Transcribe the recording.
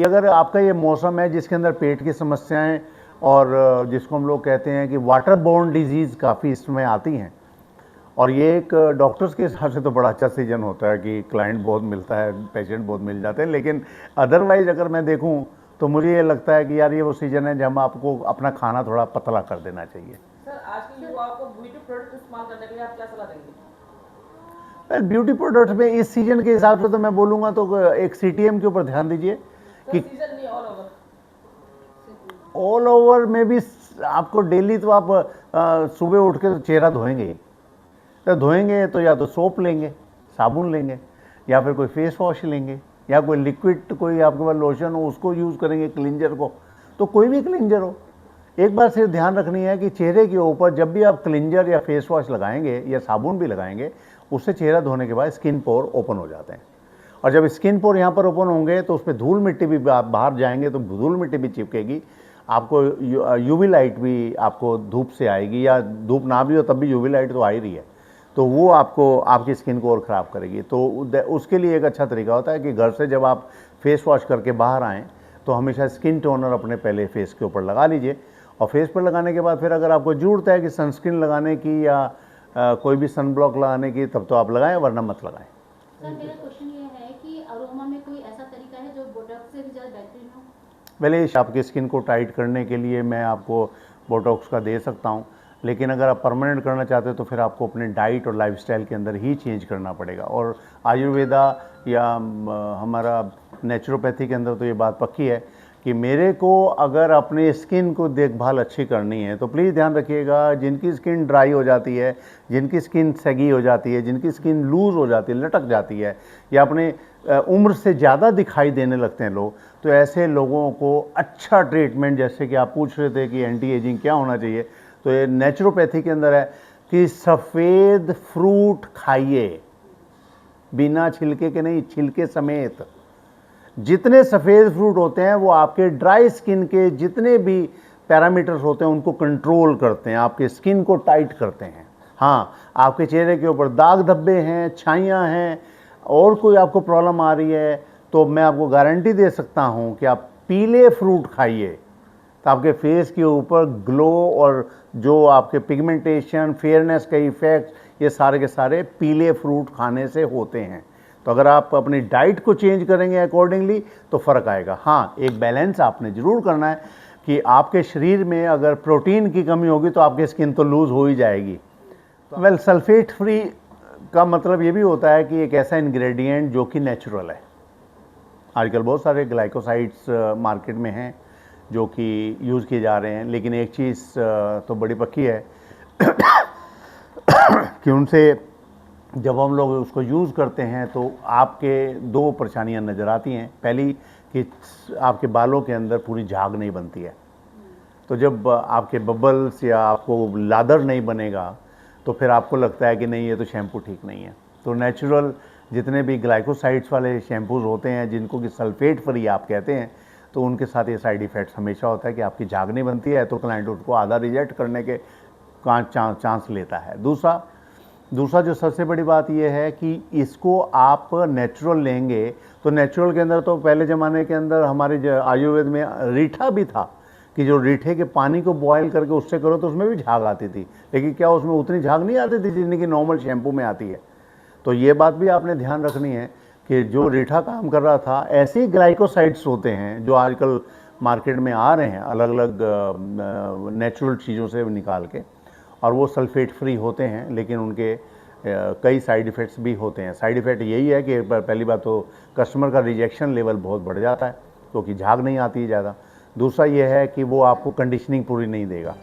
कि अगर आपका ये मौसम है जिसके अंदर पेट की समस्याएं और जिसको हम लोग कहते हैं कि वाटर बोर्न डिजीज़ काफ़ी इसमें आती हैं, और ये एक डॉक्टर्स के हिसाब से तो बड़ा अच्छा सीजन होता है कि क्लाइंट बहुत मिलता है, पेशेंट बहुत मिल जाते हैं, लेकिन अदरवाइज अगर मैं देखूं तो मुझे ये लगता है कि यार ये वो सीजन है जब आपको अपना खाना थोड़ा पतला कर देना चाहिए। सर, आज के युवाओं को ब्यूटी प्रोडक्ट इस्तेमाल करने के लिए आप क्या सलाह देंगे? वेल, ब्यूटी प्रोडक्ट में इस सीजन के हिसाब से तो मैं बोलूँगा तो एक सीटीएम के ऊपर ध्यान दीजिए कि सीजन नहीं, ऑल ओवर। ऑल ओवर में भी आपको डेली तो आप सुबह उठ के तो चेहरा धोएंगे ही, तो धोएंगे तो या तो सोप लेंगे, साबुन लेंगे, या फिर कोई फेस वॉश लेंगे, या कोई लिक्विड कोई आपके पास लोशन हो उसको यूज़ करेंगे, क्लिंजर को, तो कोई भी क्लिंजर हो। एक बार सिर्फ ध्यान रखनी है कि चेहरे के ऊपर जब भी आप क्लिंजर या फेस वॉश लगाएंगे या साबुन भी लगाएंगे, उससे चेहरा धोने के बाद स्किन पोर ओपन हो जाते हैं, और जब स्किन पोर यहाँ पर ओपन होंगे तो उस पर धूल मिट्टी भी, आप बाहर जाएंगे तो धूल मिट्टी भी चिपकेगी, आपको यूवी लाइट भी आपको धूप से आएगी, या धूप ना भी हो तब भी यूवी लाइट तो आ ही रही है, तो वो आपको आपकी स्किन को और ख़राब करेगी। तो उसके लिए एक अच्छा तरीका होता है कि घर से जब आप फेस वॉश करके बाहर आएँ तो हमेशा स्किन टोनर अपने पहले फेस के ऊपर लगा लीजिए, और फेस पर लगाने के बाद फिर अगर आपको ज़रूरत है कि सनस्क्रीन लगाने की या कोई भी सन ब्लॉक लगाने की तब तो आप लगाएं, वरना मत लगाएं। सर, मेरा क्वेश्चन ये है कि अरोमा में कोई ऐसा तरीका है जो बोटॉक्स से भी ज़्यादा बेहतरीन हो? पहले आपकी स्किन को टाइट करने के लिए मैं आपको बोटॉक्स का दे सकता हूं, लेकिन अगर आप परमानेंट करना चाहते हो तो फिर आपको अपने डाइट और लाइफस्टाइल के अंदर ही चेंज करना पड़ेगा। और आयुर्वेदा या हमारा नेचुरोपैथी के अंदर तो ये बात पक्की है कि मेरे को अगर अपने स्किन को देखभाल अच्छी करनी है तो प्लीज़ ध्यान रखिएगा, जिनकी स्किन ड्राई हो जाती है, जिनकी स्किन सगी हो जाती है, जिनकी स्किन लूज़ हो जाती है, लटक जाती है, या अपने उम्र से ज़्यादा दिखाई देने लगते हैं लोग, तो ऐसे लोगों को अच्छा ट्रीटमेंट, जैसे कि आप पूछ रहे थे कि एंटी एजिंग क्या होना चाहिए, तो ये नेचुरोपैथी के अंदर है कि सफ़ेद फ्रूट खाइए, बिना छिलके के नहीं, छिलके समेत। जितने सफ़ेद फ्रूट होते हैं वो आपके ड्राई स्किन के जितने भी पैरामीटर्स होते हैं उनको कंट्रोल करते हैं, आपके स्किन को टाइट करते हैं। हाँ, आपके चेहरे के ऊपर दाग धब्बे हैं, छाइयाँ हैं, और कोई आपको प्रॉब्लम आ रही है, तो मैं आपको गारंटी दे सकता हूँ कि आप पीले फ्रूट खाइए, तो आपके फेस के ऊपर ग्लो और जो आपके पिगमेंटेशन, फेयरनेस का इफेक्ट, ये सारे के सारे पीले फ्रूट खाने से होते हैं। तो अगर आप अपनी डाइट को चेंज करेंगे अकॉर्डिंगली तो फ़र्क आएगा। हाँ, एक बैलेंस आपने ज़रूर करना है कि आपके शरीर में अगर प्रोटीन की कमी होगी तो आपकी स्किन तो लूज़ हो ही जाएगी। वेल, सल्फेट फ्री का मतलब ये भी होता है कि एक ऐसा इंग्रेडिएंट जो कि नेचुरल है। आजकल बहुत सारे ग्लाइकोसाइड्स मार्केट में हैं जो कि यूज़ किए जा रहे हैं, लेकिन एक चीज़ तो बड़ी पक्की है कि उनसे जब हम लोग उसको यूज़ करते हैं तो आपके दो परेशानियां नज़र आती हैं। पहली कि आपके बालों के अंदर पूरी झाग नहीं बनती है, तो जब आपके बबल्स या आपको लादर नहीं बनेगा तो फिर आपको लगता है कि नहीं, ये तो शैम्पू ठीक नहीं है। तो नेचुरल जितने भी ग्लाइकोसाइड्स वाले शैम्पूज़ होते हैं, जिनको कि सल्फेट फ्री आप कहते हैं, तो उनके साथ ये साइड इफ़ेक्ट्स हमेशा होता है कि आपकी झाग नहीं बनती है, तो क्लाइंट उसको आधा रिजेक्ट करने के चांस लेता है। दूसरा जो सबसे बड़ी बात यह है कि इसको आप नेचुरल लेंगे, तो नेचुरल के अंदर तो पहले ज़माने के अंदर हमारे आयुर्वेद में रीठा भी था कि जो रीठे के पानी को बॉयल करके उससे करो तो उसमें भी झाग आती थी, लेकिन क्या उसमें उतनी झाग नहीं आती थी जितनी कि नॉर्मल शैम्पू में आती है। तो ये बात भी आपने ध्यान रखनी है कि जो रीठा काम कर रहा था, ऐसे ही ग्लाइकोसाइड्स होते हैं जो आजकल मार्केट में आ रहे हैं अलग अलग नेचुरल चीज़ों से निकाल के, और वो सल्फेट फ्री होते हैं, लेकिन उनके कई साइड इफ़ेक्ट्स भी होते हैं। साइड इफ़ेक्ट यही है कि पहली बात तो कस्टमर का रिजेक्शन लेवल बहुत बढ़ जाता है क्योंकि झाग नहीं आती है ज़्यादा। दूसरा ये है कि वो आपको कंडीशनिंग पूरी नहीं देगा।